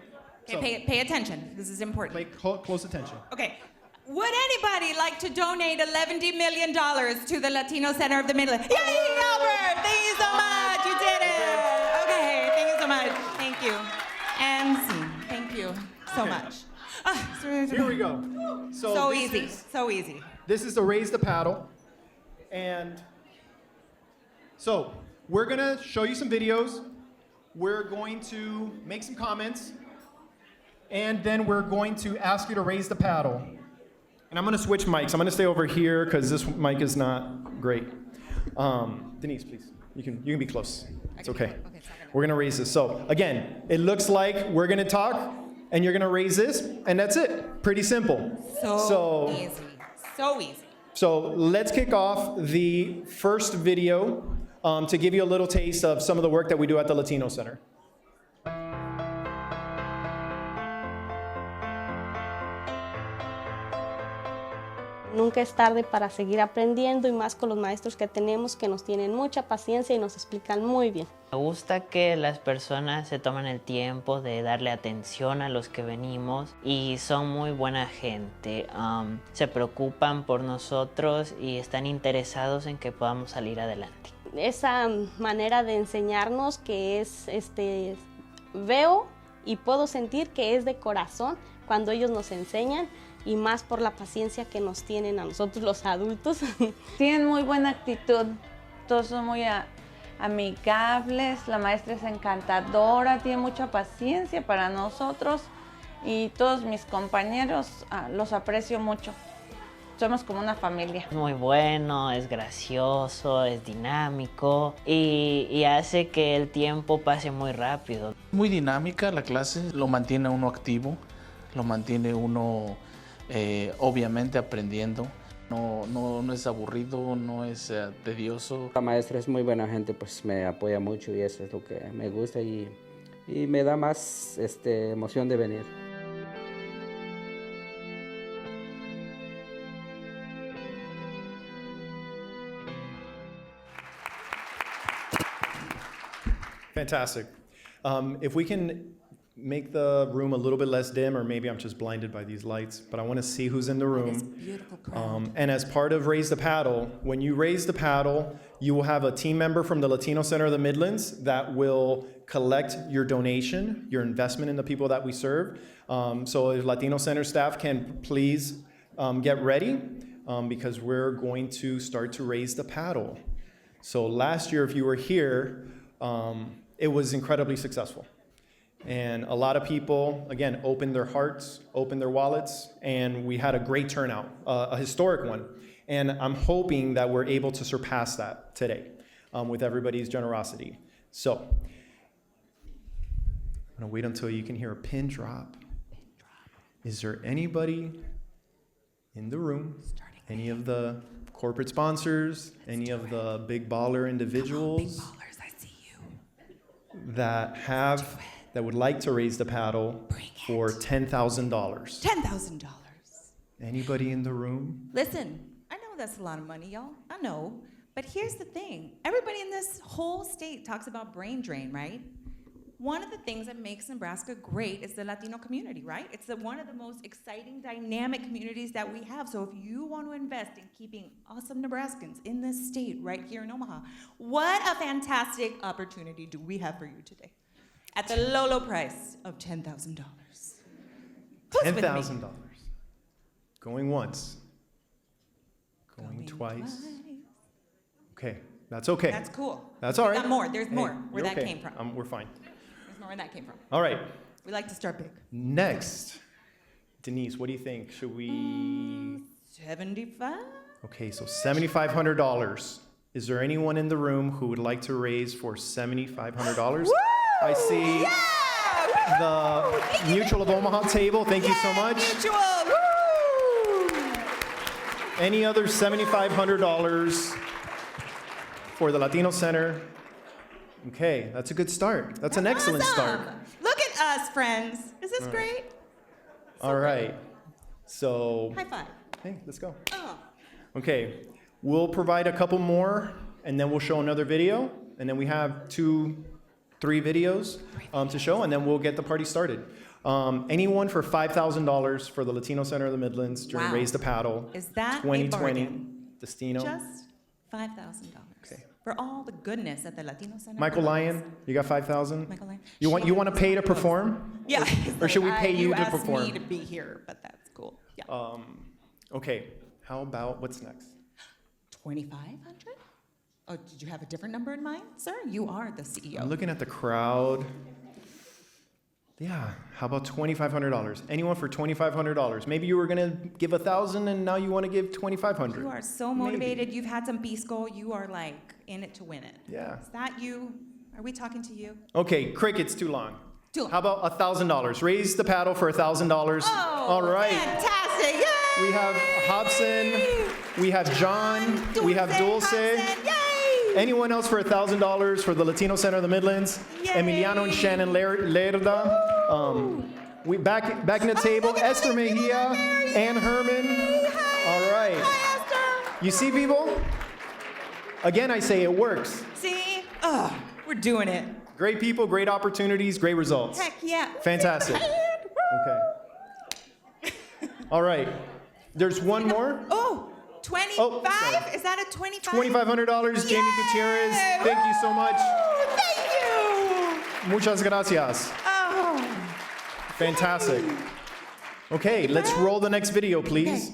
Okay, pay attention. This is important. Pay close attention. Okay. Would anybody like to donate $11 million to the Latino Center of the Midlands? Yay, Albert! Thank you so much. You did it. Okay, thank you so much. Thank you. And scene. Thank you so much. Here we go. So easy. So easy. This is the Raise the Paddle. And so we're going to show you some videos. We're going to make some comments. And then we're going to ask you to raise the paddle. And I'm going to switch mics. I'm going to stay over here because this mic is not great. Denise, please. You can be close. It's okay. We're going to raise this. So again, it looks like we're going to talk, and you're going to raise this, and that's it. Pretty simple. So easy. So easy. So let's kick off the first video to give you a little taste of some of the work that we do at the Latino Center. Nunca es tarde para seguir aprendiendo y más con los maestros que tenemos que nos tienen mucha paciencia y nos explican muy bien. Me gusta que las personas se toman el tiempo de darle atención a los que venimos y son muy buena gente. Se preocupan por nosotros y están interesados en que podamos salir adelante. Esa manera de enseñarnos que es, veo y puedo sentir que es de corazón cuando ellos nos enseñan y más por la paciencia que nos tienen a nosotros los adultos. Tienen muy buena actitud, todos son muy amigables, la maestra es encantadora, tiene mucha paciencia para nosotros y todos mis compañeros los aprecio mucho. Somos como una familia. Es muy bueno, es gracioso, es dinámico y hace que el tiempo pase muy rápido. Muy dinámica la clase, lo mantiene uno activo, lo mantiene uno obviamente aprendiendo. No es aburrido, no es tedioso. La maestra es muy buena gente, pues me apoya mucho y eso es lo que me gusta y me da más emoción de venir. Fantastic. If we can make the room a little bit less dim, or maybe I'm just blinded by these lights, but I want to see who's in the room. And as part of Raise the Paddle, when you raise the paddle, you will have a team member from the Latino Center of the Midlands that will collect your donation, your investment in the people that we serve. So if Latino Center staff can please get ready, because we're going to start to raise the paddle. So last year, if you were here, it was incredibly successful. And a lot of people, again, opened their hearts, opened their wallets, and we had a great turnout, a historic one. And I'm hoping that we're able to surpass that today with everybody's generosity. So I'm gonna wait until you can hear a pin drop. Is there anybody in the room, any of the corporate sponsors, any of the big baller individuals that would like to raise the paddle for $10,000? $10,000. Anybody in the room? Listen, I know that's a lot of money, y'all. I know. But here's the thing. Everybody in this whole state talks about brain drain, right? One of the things that makes Nebraska great is the Latino community, right? It's one of the most exciting, dynamic communities that we have. So if you want to invest in keeping awesome Nebraskans in this state right here in Omaha, what a fantastic opportunity do we have for you today at the low, low price of $10,000. $10,000. Going once. Going twice. Okay, that's okay. That's cool. That's all right. We got more. There's Hey, more where you're that okay. came from. We're fine. There's more where that came from. All right, We like to start big. next. Denise, what do you think? Should we? 75? Okay, so $7,500. Is there anyone in the room who would like to raise for $7,500? I see the Mutual of Omaha table. Thank you so much. Mutual. Woo! Any other $7,500 for the Latino Center? Okay, that's a good start. That's an excellent start. Awesome. Look at us, friends. Is this great? All right. So, High five. hey, let's go. Oh. Okay, we'll provide a couple more, and then we'll show another video, and then we have 2-3 videos to show, and then we'll get the party started. Anyone for $5,000 for the Latino Center of the Midlands during Wow. Raise the Paddle Is that a 2020 bargain? Destino. Just $5,000. Okay. For all the goodness at the Latino Center. Michael Lyon, you got 5,000? Michael Lyon. You want to pay to perform? Yeah. Or should we pay you to asked perform? me to be here, but that's cool. Yeah. Okay, how about what's next? 2,500? Oh, did you have a different number in mind, sir? You are the CEO. I'm looking at the crowd. Yeah, how about $2,500? Anyone for $2,500? Maybe you were gonna give 1,000 and now you want to give 2,500. You are so motivated. You've had some B-School. You are like in it to win it. Yeah. Is that you? Are we talking to you? Okay, cricket's too long. Too long. How about $1,000? Raise the paddle for $1,000. Oh, All right. fantastic. Yay! We have Hobson, we have John, we have Dulce. Hobson, yay! Anyone else for $1,000 for the Latino Center of the Midlands? Yay! Emiliano and Shannon Lerda. We back in the table. Esther Mejia, Ann Herman. All right. right. Hi, Esther. You see, people? Again, I say it works. See? We're doing it. Great people, great opportunities, great results. Heck yeah. Fantastic. Okay. All right. There's one more. Oh, 25? sorry. Is that a 25? $2,500, Jamie Gutierrez. Thank you so much. Thank you. Muchas gracias. Oh. Fantastic. Okay, let's roll the next video, please.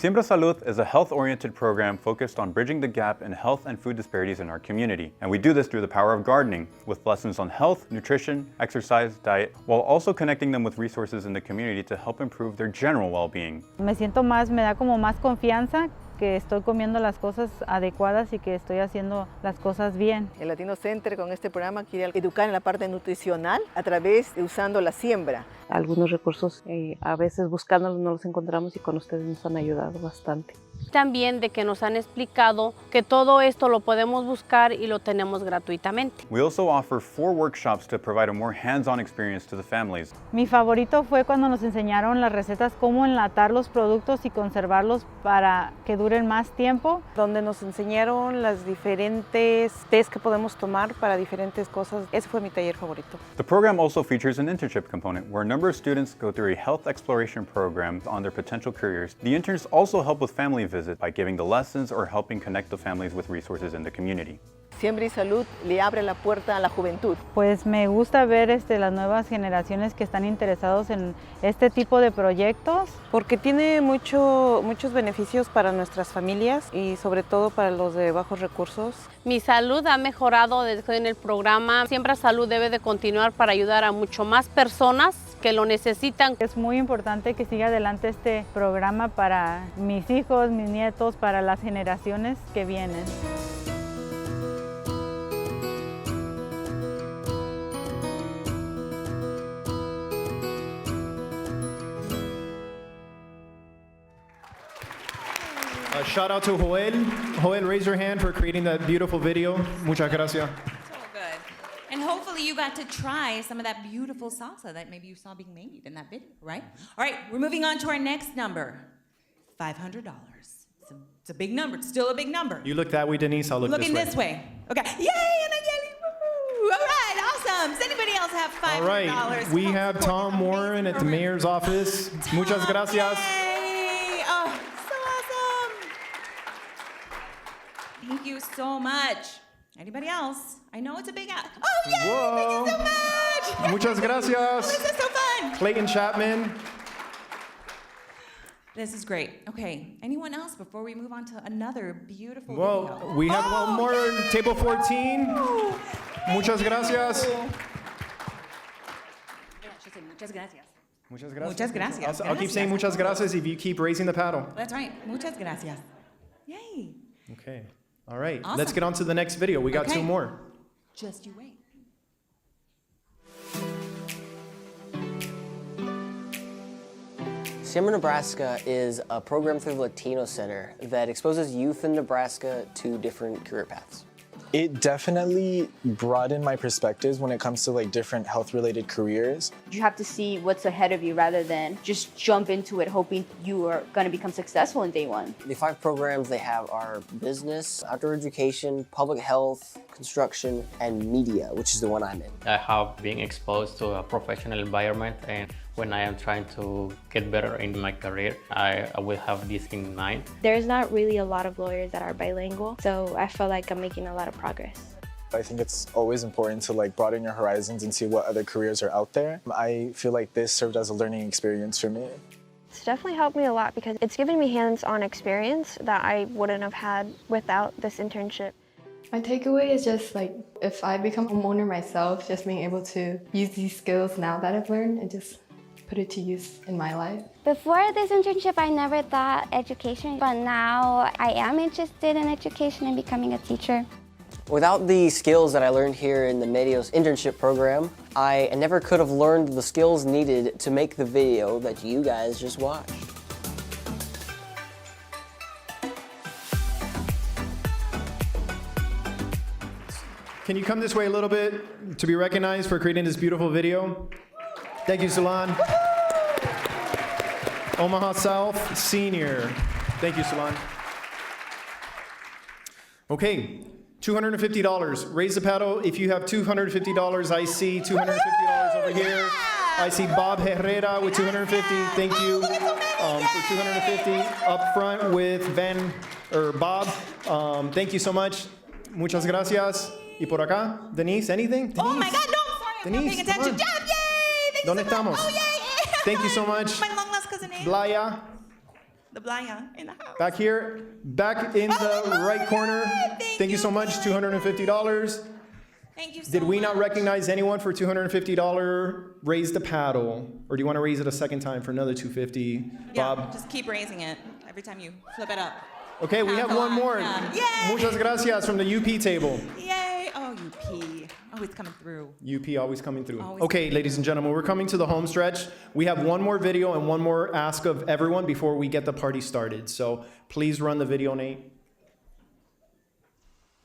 Siembra Salud is a health-oriented program focused on bridging the gap in health and food disparities in our community. And we do this through the power of gardening, with lessons on health, nutrition, exercise, diet, while also connecting them with resources in the community to help improve their general well-being. Me da como más confianza que estoy comiendo las cosas adecuadas y que estoy haciendo las cosas bien. El Latino Center con este programa quiere educar en la parte nutricional a través de usando la siembra. Algunos recursos a veces buscándolos no los encontramos y con ustedes nos han ayudado bastante. También de que nos han explicado que todo esto lo podemos buscar y lo tenemos gratuitamente. We also offer 4 workshops to provide a more hands-on experience to the families. Mi favorito fue cuando nos enseñaron las recetas, cómo enlatar los productos y conservarlos para que duren más tiempo. Donde nos enseñaron las diferentes tés que podemos tomar para diferentes cosas. Ese fue mi taller favorito. The program also features an internship component where a number of students go through a health exploration program on their potential careers. The interns also help with family visits by giving the lessons or helping connect the families with resources in the community. Siembra y Salud le abre la puerta a la juventud. Pues me gusta ver las nuevas generaciones que están interesados en este tipo de proyectos. Porque tiene muchos beneficios para nuestras familias y sobre todo para los de bajos recursos. Mi salud ha mejorado desde en el programa. Siembra Salud debe de continuar para ayudar a mucho más personas que lo necesitan. Es muy importante que siga adelante este programa para mis hijos, mis nietos, para las generaciones que vienen. Shout out to Joel. Joel, raise your hand for creating that beautiful video. Muchas gracias. So good. And hopefully you got to try some of that beautiful salsa that maybe you saw being made in that video, right? All right, we're moving on to our next number, $500. It's a big number. It's still a big number. You look that way, Denise. I'll look Looking this way. this way. Okay. Yay, and a yelly. Woo. All right, awesome. Does anybody else have $500? All right, we have Tom Warren at the mayor's office. Muchas gracias. Yay. Oh, so awesome. Thank you so much. Anybody else? I know it's a big ask. Oh, yay! Whoa. Thank you so much. Muchas gracias. Oh, this is so fun. Clayton Chapman. This is great. Okay, anyone else before we move on to another beautiful Well, video? we have one more, yay. table 14. Muchas gracias. Muchas gracias. Muchas gracias. Muchas gracias. I'll keep saying muchas gracias if you keep raising the paddle. That's right. Muchas gracias. Yay. Okay. All right. Awesome. Let's get on to the next video. We got Okay. 2 more. Just you wait. Siembra Nebraska is a program through the Latino Center that exposes youth in Nebraska to different career paths. It definitely broadened my perspectives when it comes to different health-related careers. You have to see what's ahead of you rather than just jump into it hoping you are going to become successful in day one. The 5 programs they have are business, outdoor education, public health, construction, and media, which is the one I'm in. I have been exposed to a professional environment, and when I am trying to get better in my career, I will have this in mind. There's not really a lot of lawyers that are bilingual, so I feel like I'm making a lot of progress. I think it's always important to broaden your horizons and see what other careers are out there. I feel like this served as a learning experience for me. It's definitely helped me a lot because it's given me hands-on experience that I wouldn't have had without this internship. My takeaway is just if I become a homeowner myself, just being able to use these skills now that I've learned and just put it to use in my life. Before this internship, I never thought education, but now I am interested in education and becoming a teacher. Without the skills that I learned here in the Medios internship program, I never could have learned the skills needed to make the video that you guys just watched. Can you come this way a little bit to be recognized for creating this beautiful video? Thank you, Solan. Omaha South Senior. Thank you, Solan. Okay, $250. Raise the paddle if you have $250. I see $250 over here. I see Bob Herrera with $250. Thank you for $250 up front with Bob. Thank you so much. Muchas gracias. Y por acá, Denise, anything? Denise? Oh my God, no, I'm sorry, I'm Denise, not paying attention. come on. Yay! Thank you ¿Dónde so estamos? much. Oh, yay! Thank you so much. My long lost cousin name. Blaya, The Blaya in the house. back here, back in the right corner. Thank you so much, $250. Thank you so Did we much. not recognize anyone for $250? Raise the paddle. Or do you want to raise it a second time for another $250? Yeah, Bob? just keep raising it every time you flip it up. Okay, we have one more. Yeah. Muchas gracias from the UP table. Yay! Oh, UP. Oh, it's coming through. UP always coming through. Always Okay, ladies and gentlemen, we're coming to the home stretch. We have one more video and one more ask of everyone before we get the party started. So please run the video, Nate.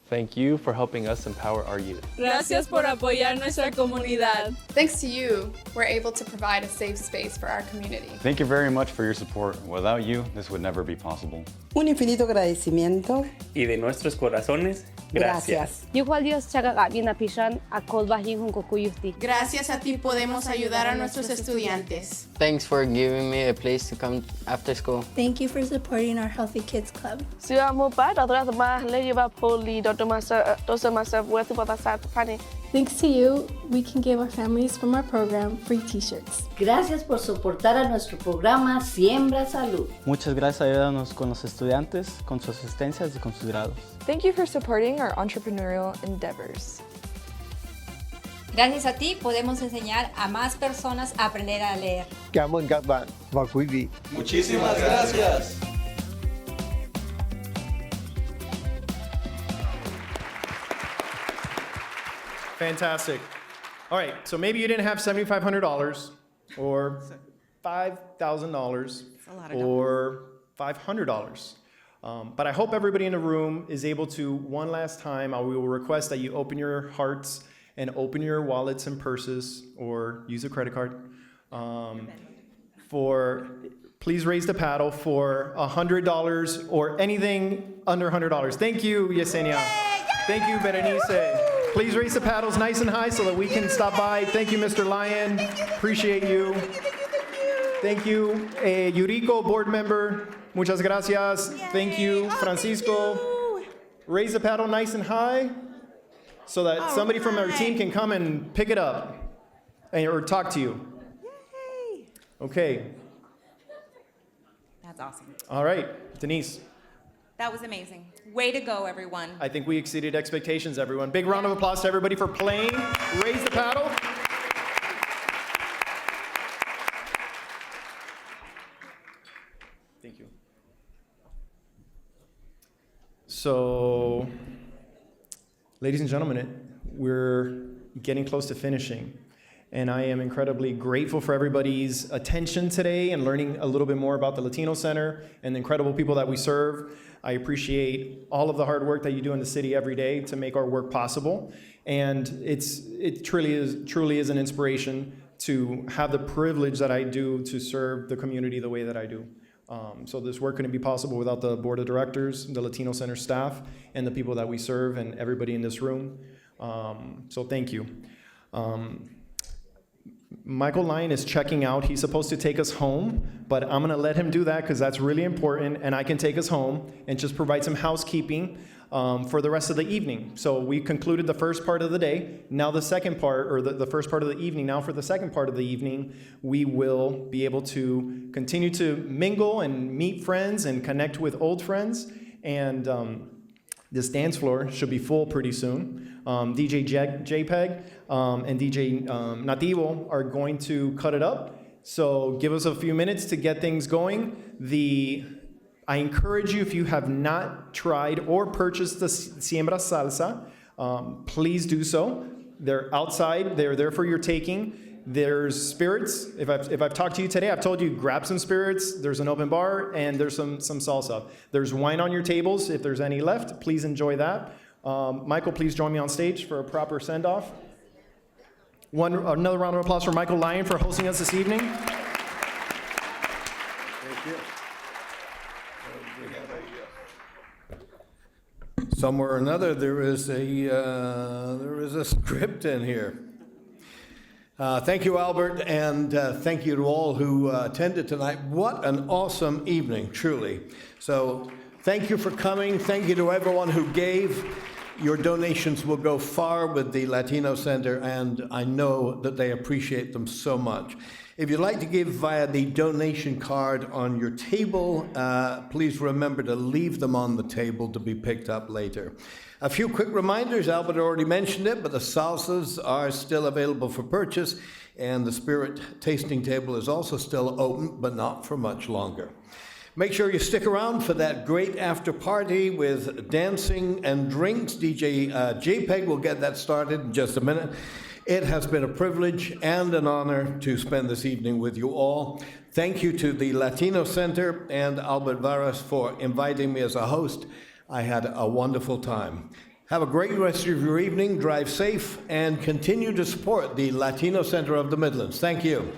Thank you for helping us empower our youth. Gracias por apoyar nuestra comunidad. Thanks to you, we're able to provide a safe space for our community. Thank you very much for your support. Without you, this would never be possible. Un infinito agradecimiento. Y de nuestros corazones, gracias. Gracias a ti podemos ayudar a nuestros estudiantes. Thanks for giving me a place to come after school. Thank you for supporting our Healthy Kids Club. Thanks to you, we can give our families from our program free t-shirts. Gracias por soportar a nuestro programa Siembra Salud. Muchas gracias por ayudarnos con los estudiantes, con sus asistencias y con sus grados. Thank you for supporting our entrepreneurial endeavors. Gracias a ti podemos enseñar a más personas a aprender a leer. Muchísimas gracias. Fantastic. All right, so maybe you didn't have $7,500 or $5,000 or $500. But I hope everybody in the room is able to, one last time, I will request that you open your hearts and open your wallets and purses or use a credit card. Please raise the paddle for $100 or anything under $100. Thank you, Yesenia. Thank you, Berenice. Please raise the paddles nice and high so that we can stop by. Thank you, Mr. Lyon. Appreciate you. Thank you, Yuriko, board member. Muchas gracias. Thank you, Francisco. Raise the paddle nice and high so that somebody from our team can come and pick it up or talk to you. Okay. That's awesome. All right, Denise. That was amazing. Way to go, everyone. I think we exceeded expectations, everyone. Big round of applause to everybody for playing. Raise the paddle. Thank you. So, ladies and gentlemen, we're getting close to finishing. And I am incredibly grateful for everybody's attention today and learning a little bit more about the Latino Center and the incredible people that we serve. I appreciate all of the hard work that you do in the city every day to make our work possible. And it truly is an inspiration to have the privilege that I do to serve the community the way that I do. So this work couldn't be possible without the board of directors, the Latino Center staff, and the people that we serve and everybody in this room. So thank you. Michael Lyon is checking out. He's supposed to take us home, but I'm going to let him do that because that's really important, and I can take us home and just provide some housekeeping for the rest of the evening. So we concluded the first part of the day. Now the second part, or the first part of the evening, now for the second part of the evening, we will be able to continue to mingle and meet friends and connect with old friends. And this dance floor should be full pretty soon. DJ JPEG and DJ Nativo are going to cut it up. So give us a few minutes to get things going. I encourage you, if you have not tried or purchased the Siembra Salsa, please do so. They're outside. They're there for your taking. There's spirits. If I've talked to you today, I've told you grab some spirits. There's an open bar and there's some salsa. There's wine on your tables. If there's any left, please enjoy that. Michael, please join me on stage for a proper send-off. Another round of applause for Michael Lyon for hosting us this evening. Thank you. Somewhere or another, there is a script in here. Thank you, Albert, and thank you to all who attended tonight. What an awesome evening, truly. So thank you for coming. Thank you to everyone who gave. Your donations will go far with the Latino Center, and I know that they appreciate them so much. If you'd like to give via the donation card on your table, please remember to leave them on the table to be picked up later. A few quick reminders. Albert already mentioned it, but the salsas are still available for purchase, and the spirit tasting table is also still open, but not for much longer. Make sure you stick around for that great after party with dancing and drinks. DJ JPEG will get that started in just a minute. It has been a privilege and an honor to spend this evening with you all. Thank you to the Latino Center and Albert Varas for inviting me as a host. I had a wonderful time. Have a great rest of your evening, drive safe, and continue to support the Latino Center of the Midlands. Thank you.